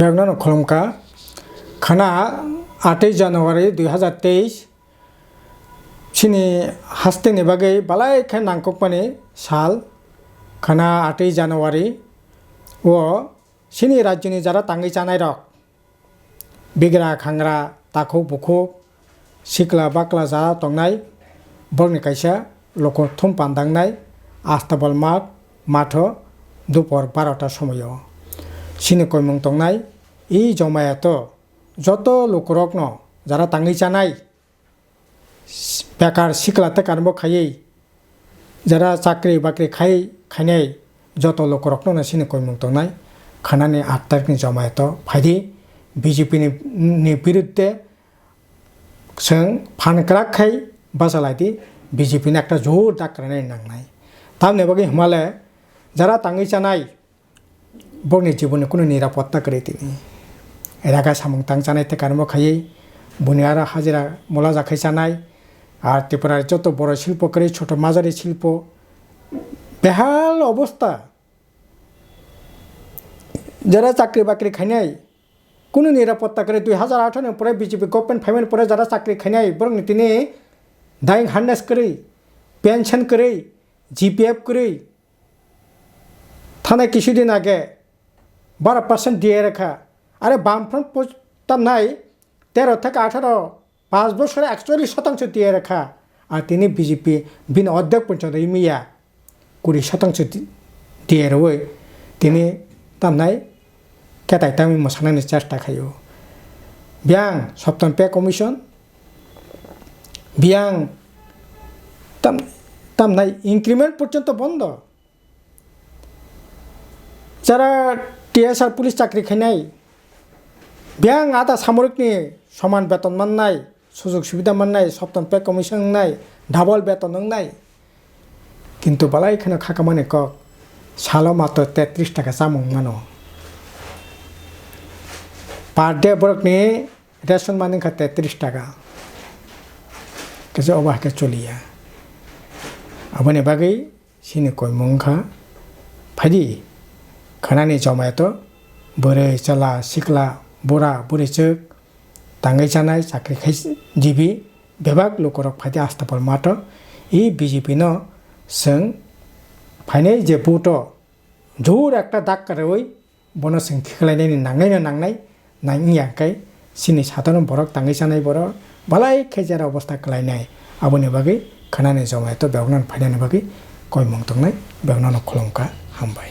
बेगनानो खलमका खाना 8 जानुवारी 2023 सिनी हास्तेनि बागै बालाय खे नांककमानि साल खाना 8 जानुवारी ओ सिनी राज्यनि जारा तांगै जानाय रक बिग्रा खांग्रा ताखौ बुखौ सिक्ला बाक्ला जा तंनाय बरनि कायसा लको थुम पांदांनाय आस्ताबल माग माथो दुपर 12टा समयो सिनी कयमं तंनाय इ जमायात जत लोकरकनो जारा तांगै जानाय बेकार सिक्लाते कानबो खायै जारा चाकरी बाकरी खायनाय जत लोकरकनो सिनी कयमं तंनाय खानानि 8 तारिखनि जमायात फायदि बीजेपी नि बिरुद्धे जों फानग्राखाय बाजालायदि बीजेपी नि একটা জোর दाक्रायनाय नांनाय तामने बागै हिमालय जारा तांगै जानाय बरनि जीवननि कुनो निरापत्ता गैयै दिनै रागा सामं तां जानाय ते कानबो खायै बुनि आरो हाजिरा मोला जाखाय जानाय आर त्रिपुरानि जत बर शिल्प करे छोट माजारि शिल्प बेहाल अवस्था যারা চাকরি বাকরি খাইনাই কোনো নিরাপত্তা করে 2018 এর পরে বিজেপি গভর্নমেন্ট ফাইমেন্ট পরে যারা চাকরি খাইনাই বরং তিনি দাইং হান্ডাস করে পেনশন করে জিপিএফ করে থানায় কিছুদিন আগে 12% দিয়ে রাখা আরে বামফ্রন্ট তার নাই 13 থেকে 18 5 বছরে 41% দিয়ে রাখা আর তিনি বিজেপি বিন অধ্যক্ষ পর্যন্ত ইমিয়া 20% দিয়ে রয়ে তিনি তামনাই কেতাই তামি মশানানি চেষ্টা খাইও বিয়াং সপ্তম পে কমিশন বিয়াং তামনাই ইনক্রিমেন্ট পর্যন্ত বন্ধ যারা টিএসআর পুলিশ চাকরি খাইনাই বিয়াং আধা সামরিকনি সমান বেতন মাননাই সুযোগ সুবিধা মাননাই সপ্তম পে কমিশন নাই ডাবল বেতন নাই কিন্তু বালাই এখানে খাকামানে কক সালো মাত্র 33 টাকা চামুং মানো पर डे बरकनी रेशन मानी का 33 टाका कैसे अबाह के चलिया अबने बागै सिनी कोई मंखा फायदी खानानि जमायात बोरै चला सिक्ला बोरा बुरै चक तांगै जानाय चाकरी खाय जीबी बेबाग लोकरक फायदी आस्तापल माथ इ बीजेपी न जों फायनाय जे बुट जोर একটা দাগ কারই বন जों थिखलायनायनि नांनाय नांगियाखाय सिनी साधारण बरक तांगै जानाय बर बालाय खेजारा अवस्था खालायनाय आबोनि बागै खानानि जमायात बेवनान फायनानि बागै कयमं तंनाय बेवनान खलमका हामबाय।